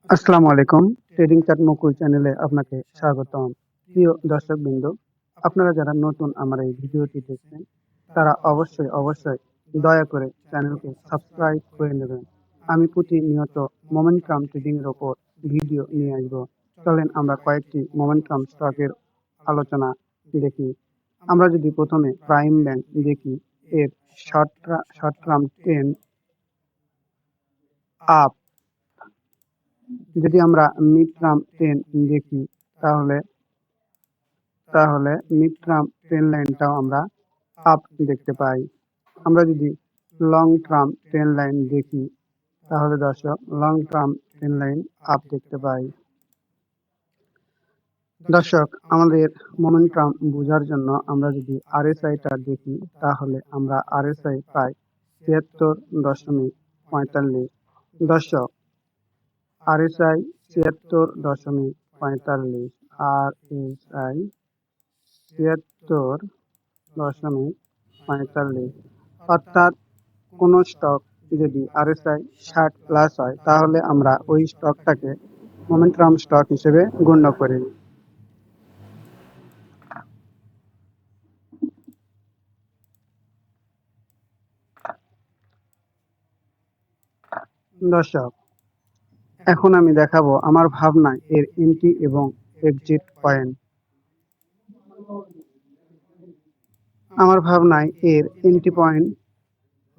আসসালামু আলাইকুম। Trading chart মুকুল চ্যানেলে আপনাকে স্বাগতম। প্রিয় দর্শকবৃন্দ, আপনারা যারা নতুন আমার এই ভিডিওটি দেখছেন, তারা অবশ্যই দয়া করে চ্যানেলকে সাবস্ক্রাইব করে নেবেন। আমি প্রতিনিয়ত মোমেন্টাম ট্রেডিং এর উপর ভিডিও নিয়ে আসব। চলেন আমরা কয়েকটি মোমেন্টাম স্টকের আলোচনা দেখি। আমরা যদি প্রথমে প্রাইম ব্যাংক দেখি, এর শর্ট টার্ম ট্রেন্ড আপ। যদি আমরা মিড টার্ম ট্রেন্ড দেখি, তাহলে মিড টার্ম ট্রেন্ড লাইনটাও আমরা আপ দেখতে পাই। আমরা যদি লং টার্ম ট্রেন্ড লাইন দেখি, তাহলে দর্শক long term trend line up দেখতে পাই। দর্শক, আমাদের মোমেন্টাম বোঝার জন্য আমরা যদি আরএসআইটা দেখি, তাহলে আমরা আরএসআই পাই ৭৬.৪৫। দর্শক, আরএসআই ৭৬.৪৫, আরএসআই ৭৬.৪৫। অর্থাৎ কোন স্টক যদি আরএসআই ৬০ প্লাস হয়, তাহলে আমরা ওই স্টকটাকে মোমেন্টাম স্টক হিসেবে গণ্য করি। দর্শক, এখন আমি দেখাবো আমার ভাবনায় এর এন্ট্রি এবং এক্সিট পয়েন্ট। আমার ভাবনায় এর এন্ট্রি পয়েন্ট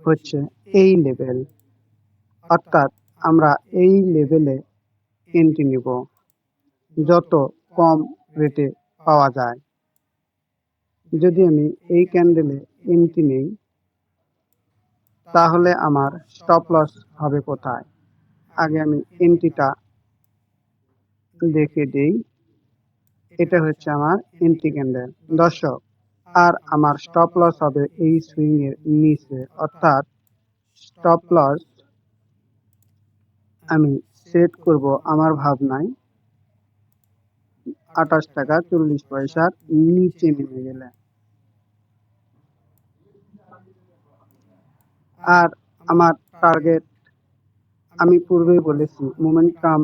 হচ্ছে এই লেভেল, অর্থাৎ আমরা এই লেভেলে এন্ট্রি নিব যত কম রেটে পাওয়া যায়। যদি আমি এই ক্যান্ডেলে এন্ট্রি নেই, তাহলে আমার স্টপ লস হবে কোথায়? আগে আমি এন্ট্রিটা দেখে দেই। এটা হচ্ছে আমার এন্ট্রি ক্যান্ডেল। দর্শক, আর আমার স্টপ লস হবে এই সুইং এর নিচে, অর্থাৎ স্টপ লস আমি সেট করব আমার ভাবনায় ২৮ টাকা ৪০ পয়সার নিচে নেমে গেলে। আর আমার টার্গেট, আমি পূর্বেই বলেছি, মোমেন্টাম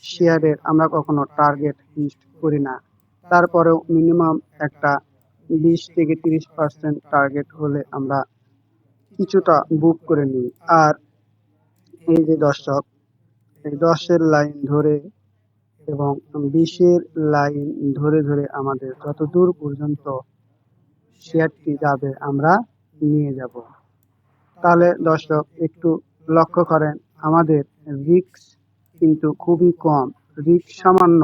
শেয়ারের আমরা কখনো টার্গেট ফিক্সড করি না। তারপরেও মিনিমাম একটা ২০-৩০% টার্গেট হলে আমরা কিছুটা বুক করে নিই। আর এই যে দর্শক, এই ১০-এর লাইন ধরে এবং ২০-এর লাইন ধরে আমাদের যতদূর পর্যন্ত শেয়ারটি যাবে আমরা নিয়ে যাব। তাহলে দর্শক একটু লক্ষ্য করেন, আমাদের রিস্ক কিন্তু খুবই কম, রিস্ক সামান্য,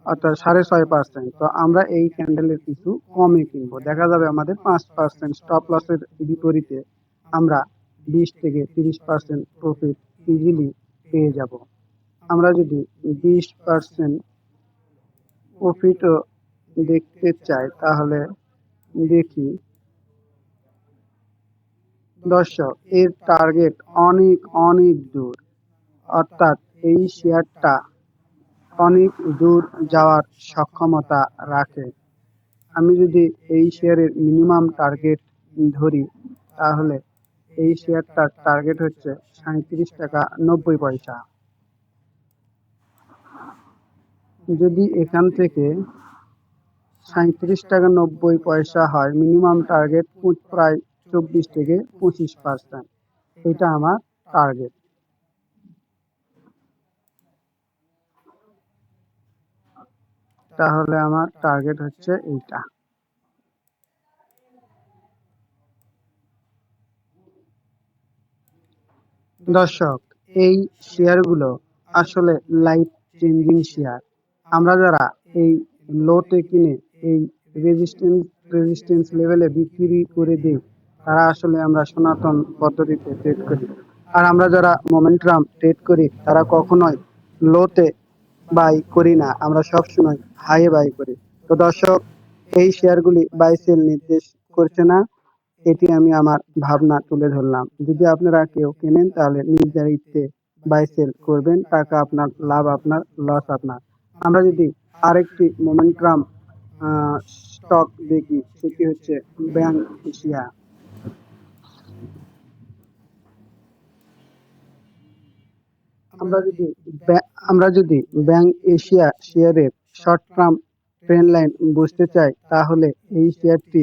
অর্থাৎ ৬.৫%। তো আমরা এই ক্যান্ডেলের কিছু কমে কিনবো, দেখা যাবে আমাদের ৫% স্টপ লসের বিপরীতে আমরা ২০-৩০% প্রফিট ইজিলি পেয়ে যাব। আমরা যদি ২০% প্রফিটও দেখতে চাই, তাহলে দেখি দর্শক, এর টার্গেট অনেক দূর, অর্থাৎ এই শেয়ারটা অনেক দূর যাওয়ার সক্ষমতা রাখে। আমি যদি এই শেয়ারের মিনিমাম টার্গেট ধরি, তাহলে এই শেয়ারটার টার্গেট হচ্ছে ৩৭ টাকা ৯০ পয়সা। যদি এখান থেকে ৩৭ টাকা ৯০ পয়সা হয়, মিনিমাম টার্গেট প্রায় ২৪-২৫%। এটা আমার টার্গেট। তাহলে আমার টার্গেট হচ্ছে এইটা। দর্শক, এই শেয়ারগুলো আসলে লাইফ চেঞ্জিং শেয়ার। আমরা যারা এই লোতে কিনে এই রেজিস্ট্যান্স লেভেলে বিক্রি করে দিই, তারা আসলে আমরা সনাতন পদ্ধতিতে ট্রেড করি। আর আমরা যারা মোমেন্টাম ট্রেড করি, তারা কখনোই লোতে বাই করি না, আমরা সবসময় হাইয়ে বাই করি। তো দর্শক, এই শেয়ারগুলি বাই সেল নির্দেশ করছে না, এটি আমি আমার ভাবনা তুলে ধরলাম। যদি আপনারা কেউ কেনেন, তাহলে নিজের ইচ্ছে বাই সেল করবেন, টাকা আপনার, লাভ আপনার, লস আপনার। আমরা যদি আরেকটি মোমেন্টাম স্টক দেখি, সেটি হচ্ছে ব্যাংক এশিয়া। আমরা যদি ব্যাংক এশিয়া শেয়ারের শর্ট টার্ম ট্রেন্ড লাইন বুঝতে চাই, তাহলে এই শেয়ারটি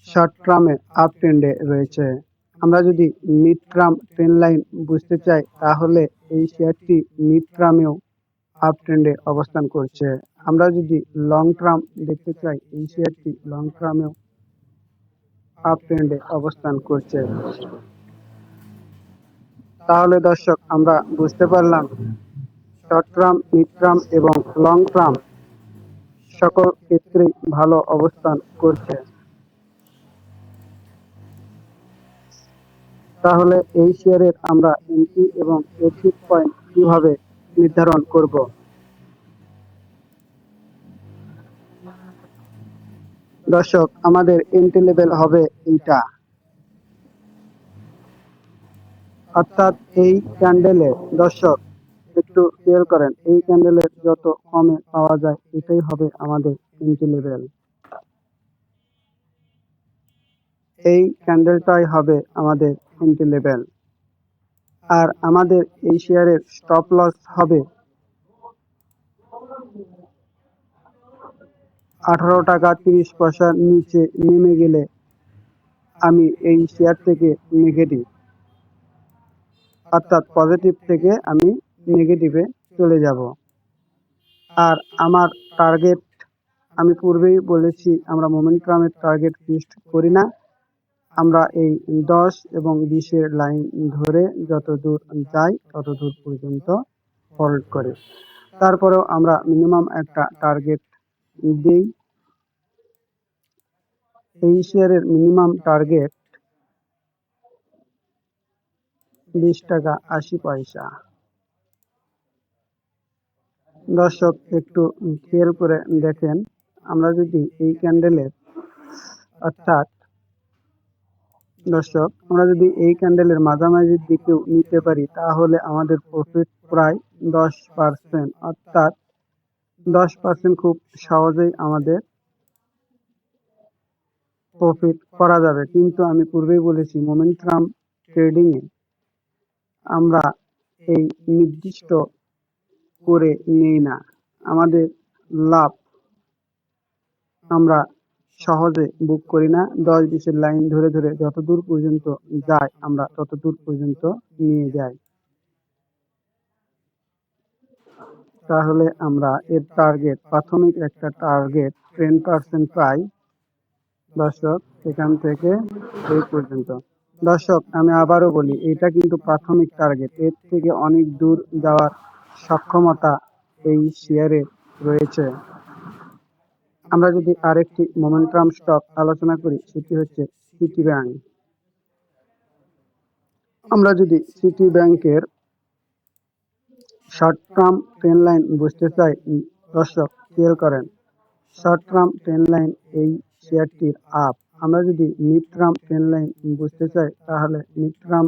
শর্ট টার্মে আপ ট্রেন্ডে রয়েছে। আমরা যদি মিড টার্ম ট্রেন্ড লাইন বুঝতে চাই, তাহলে এই শেয়ারটি মিড টার্মেও আপ ট্রেন্ডে অবস্থান করছে। আমরা যদি লং টার্ম দেখতে চাই, এই শেয়ারটি লং টার্মেও আপ ট্রেন্ডে অবস্থান করছে। তাহলে দর্শক, আমরা বুঝতে পারলাম শর্ট টার্ম, মিড টার্ম এবং লং টার্ম সকল ক্ষেত্রেই ভালো অবস্থান করছে। তাহলে এই শেয়ারের আমরা এন্ট্রি এবং এক্সিট পয়েন্ট কিভাবে নির্ধারণ করব? দর্শক, আমাদের এন্ট্রি লেভেল হবে এইটা, অর্থাৎ এই ক্যান্ডেলে, দর্শক একটু খেয়াল করেন, এই ক্যান্ডেলের যত কমে পাওয়া যায় এটাই হবে আমাদের এন্ট্রি লেভেল। এই ক্যান্ডেলটাই হবে আমাদের এন্ট্রি লেভেল। আর আমাদের এই শেয়ারের স্টপ লস হবে 18 টাকা 30 পয়সার নিচে নেমে গেলে আমি এই শেয়ার থেকে নেগেটিভ, অর্থাৎ পজিটিভ থেকে আমি নেগেটিভে চলে যাব। আর আমার টার্গেট, আমি পূর্বেই বলেছি, আমরা মোমেন্টামের টার্গেট ফিক্সড করি না। আমরা এই 10 এবং 20-এর লাইন ধরে যত দূর যাই তত দূর পর্যন্ত হোল্ড করি। তারপরেও আমরা মিনিমাম একটা টার্গেট দিই। এই শেয়ারের মিনিমাম টার্গেট 20 টাকা 80 পয়সা। দর্শক একটু খেয়াল করে দেখেন, আমরা যদি এই ক্যান্ডেলের, অর্থাৎ দর্শক, আমরা যদি এই ক্যান্ডেলের মাঝামাঝির দিকেও নিতে পারি, তাহলে আমাদের প্রফিট প্রায় 10%, অর্থাৎ 10% খুব সহজেই আমাদের প্রফিট করা যাবে। কিন্তু আমি পূর্বেই বলেছি, মোমেন্টাম ট্রেডিং এ আমরা এই নির্দিষ্ট করে নেই না। আমাদের লাভ আমরা সহজে বুক করি না। 10-20-এর লাইন ধরে ধরে যত দূর পর্যন্ত যায় আমরা তত দূর পর্যন্ত নিয়ে যাই। তাহলে আমরা এর টার্গেট, প্রাথমিক একটা টার্গেট 10% পাই। দর্শক, এখান থেকে এই পর্যন্ত। দর্শক, আমি আবারও বলি, এটা কিন্তু প্রাথমিক টার্গেট, এর থেকে অনেক দূর যাওয়ার সক্ষমতা এই শেয়ারে রয়েছে। আমরা যদি আরেকটি মোমেন্টাম স্টক আলোচনা করি, সেটি হচ্ছে সিটি ব্যাংক। আমরা যদি সিটি ব্যাংকের শর্ট টার্ম ট্রেন্ড লাইন বুঝতে চাই, দর্শক খেয়াল করেন, শর্ট টার্ম ট্রেন্ড লাইন এই শেয়ারটির আপ। আমরা যদি মিড টার্ম ট্রেন্ড লাইন বুঝতে চাই, তাহলে মিড টার্ম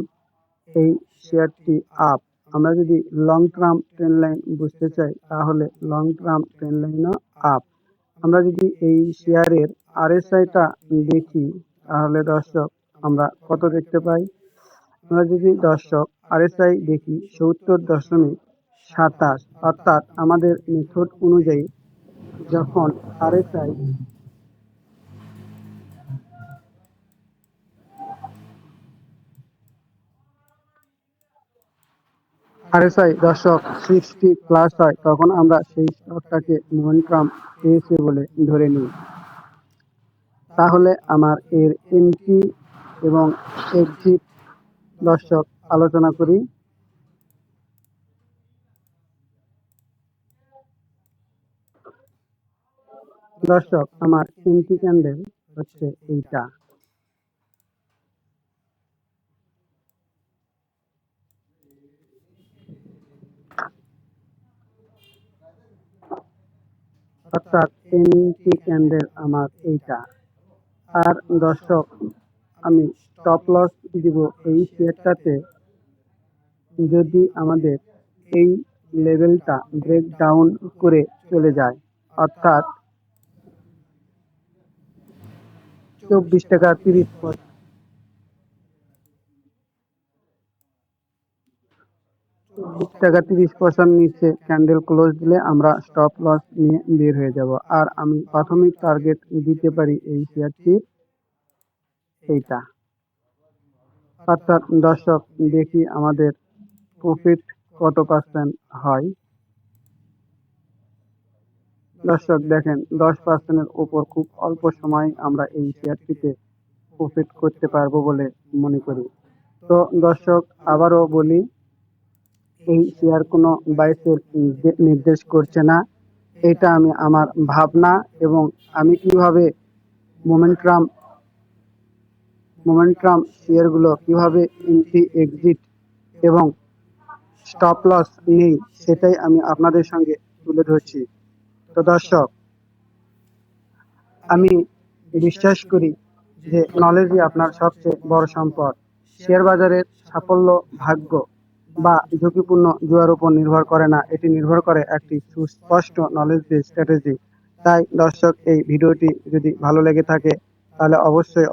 এই শেয়ারটি আপ। আমরা যদি লং টার্ম ট্রেন্ড লাইন বুঝতে চাই, তাহলে লং টার্ম ট্রেন্ড লাইনও আপ। আমরা যদি এই শেয়ারের আরএসআইটা দেখি, তাহলে দর্শক আমরা কত দেখতে পাই? আমরা যদি দর্শক আরএসআই দেখি 70.27, অর্থাৎ আমাদের মেথড অনুযায়ী যখন আরএসআই দর্শক 60+ হয়, তখন আমরা সেই স্টকটাকে মোমেন্টাম পেয়েছে বলে ধরে নিই। তাহলে আমার এর এন্ট্রি এবং এক্সিট দর্শক আলোচনা করি। দর্শক, আমার এন্ট্রি ক্যান্ডেল হচ্ছে এইটা, অর্থাৎ এন্ট্রি ক্যান্ডেল আমার এইটা। আর দর্শক, আমি স্টপ লস দিব এই শেয়ারটাতে যদি আমাদের এই লেভেলটা ব্রেক ডাউন করে চলে যায়, অর্থাৎ 24 টাকা 30 পয়সা। টাকা 30% নিচে ক্যান্ডেল ক্লোজ দিলে আমরা স্টপ লস নিয়ে বের হয়ে যাব। আর আমি প্রাথমিক টার্গেট দিতে পারি এই শেয়ারটির এইটা। অর্থাৎ দর্শক, দেখি আমাদের প্রফিট কত পার্সেন্ট হয়। দর্শক দেখেন, 10%-এর উপর খুব অল্প সময় আমরা এই শেয়ারটিতে প্রফিট করতে পারবো বলে মনে করি। তো দর্শক, আবারও বলি, এই শেয়ার কোনো বাইসের নির্দেশ করছে না। এটা আমি আমার ভাবনা এবং আমি কিভাবে মোমেন্টাম শেয়ারগুলো কিভাবে এন্ট্রি এক্সিট এবং স্টপ লস নেই, সেটাই আমি আপনাদের সঙ্গে তুলে ধরছি। তো দর্শক, আমি বিশ্বাস করি যে নলেজই আপনার সবচেয়ে বড় সম্পদ। শেয়ার বাজারের সাফল্য ভাগ্য বা ঝুঁকিপূর্ণ জুয়ার উপর নির্ভর করে না, এটি নির্ভর করে একটি সুস্পষ্ট নলেজ বেস স্ট্র্যাটেজি। তাই দর্শক, এই ভিডিওটি যদি ভালো লেগে থাকে তাহলে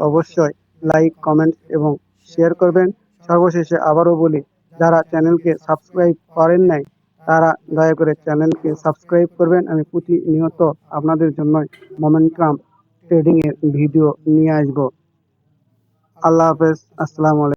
অবশ্যই লাইক, কমেন্ট এবং শেয়ার করবেন। সর্বশেষে আবারও বলি, যারা চ্যানেলকে সাবস্ক্রাইব করেন নাই তারা দয়া করে চ্যানেলকে সাবস্ক্রাইব করবেন। আমি প্রতিনিয়ত আপনাদের জন্য মোমেন্টাম ট্রেডিং এর ভিডিও নিয়ে আসবো। আল্লাহ হাফেজ, আসসালামু আলাইকুম।